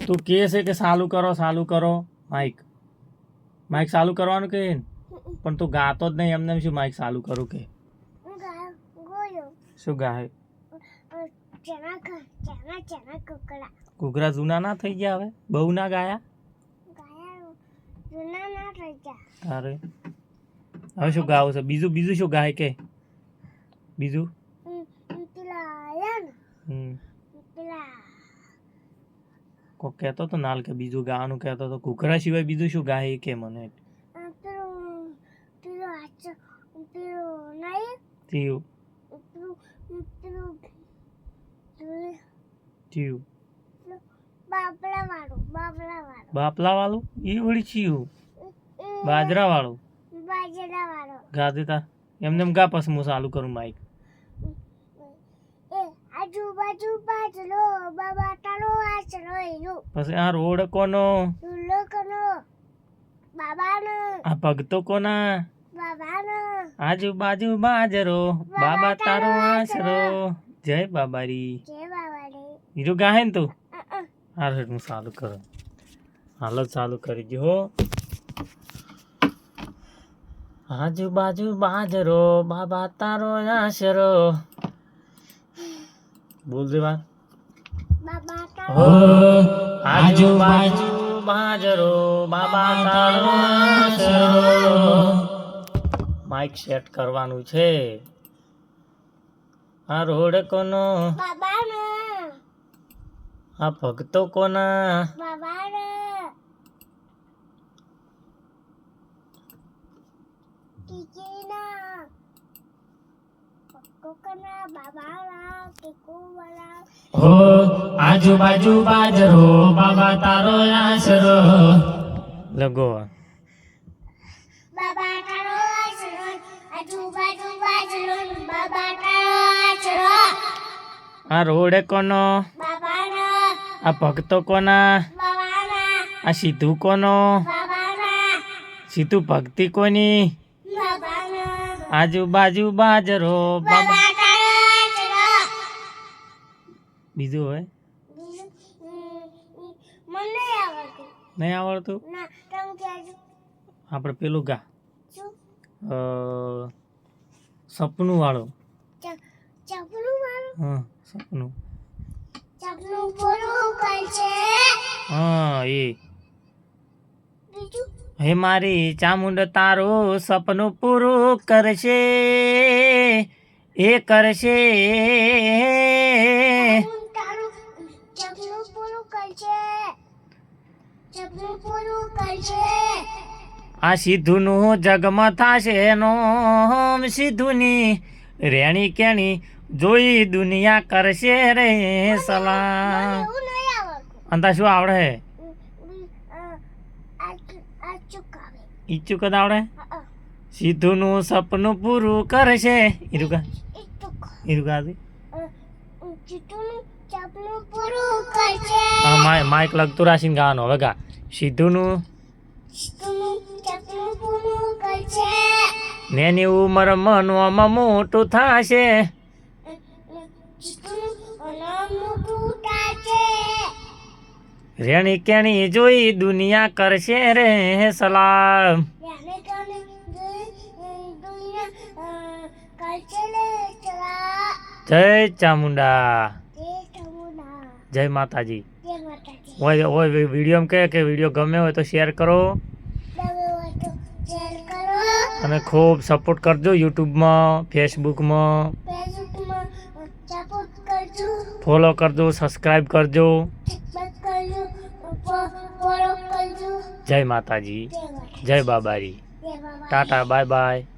તું કે છે કે ચાલુ કરો માઇક ચાલુ કરવાનું કે પણ તું ગાતો જ નહીં એમને શું માઇક ચાલુ કરું કે શું ગાય ઘૂઘરા જૂના ના થઈ ગયા હવે બહુ ના ગાયા અરે હવે શું ગાવું છે બીજું શું ગાય કે બીજું કોક કહેતો તો નાલ કે બીજું ગાવાનું કહેતો તો ઘૂઘરા સિવાય બીજું શું ગાય કે મને બાપલા વાળું એ વળી ચીયું બાજરા વાળું ગા દેતા એમને એમ ગા પછી હું ચાલુ કરું માઇક પછી આ રોડ કોનો આ ભગતો કોના આજુબાજુ બાજરો બાબા તારો આશરો જય બાબારી હીરો ગાહે ને તું હાલ હું ચાલુ કરું હાલ ચાલુ કરી દો હો આજુબાજુ બાજરો બાબા તારો આશરો બોલ દે વાત આજુબાજુ બાજરો બાબા તારો આશરો માઇક સેટ કરવાનું છે આ રોડ કોનો આ ભક્તો કોના હો આજુબાજુ બાજરો બાબા તારો આશરો લગો બાબા તારો આશરો આજુબાજુ બાજરો બાબા તારો આશરો આ રોડ કોનો બાબાનો આ ભક્તો કોના બાબાના આ સીધું કોનો બાબાના સીધું ભક્તિ કોની બાબાના આજુબાજુ બાજરો બાબા બીજું હોય નહીં આવડતું આપણે પેલું ગા સપનું વાળું હા સપનું હા એ હે મારી ચામુંડ તારું સપનું પૂરું કરશે એ કરશે આ સિદ્ધુનું જગમાં થાશે નોમ સિદ્ધુની રેણી કેણી જોઈ દુનિયા કરશે રે સલામ અંતા શું આવડે ઈચ્છું કદ આવડે સિદ્ધુનું સપનું પૂરું કરશે માઇક લગતું રાશીને ગાવાનું હવે ગા સિદ્ધુનું નેની ઉંમર મનમાં મોટું થશે રેણી કેણી જોઈ દુનિયા કરશે રે સલામ જય ચામુંડા જય માતાજી ઓય વિડીયો કે વિડીયો ગમે હોય તો શેર કરો અને ખૂબ સપોર્ટ કરજો યુટ્યુબમાં ફેસબુકમાં ફોલો કરજો સબસ્ક્રાઈબ કરજો જય માતાજી જય બાબારી ટાટા બાય બાય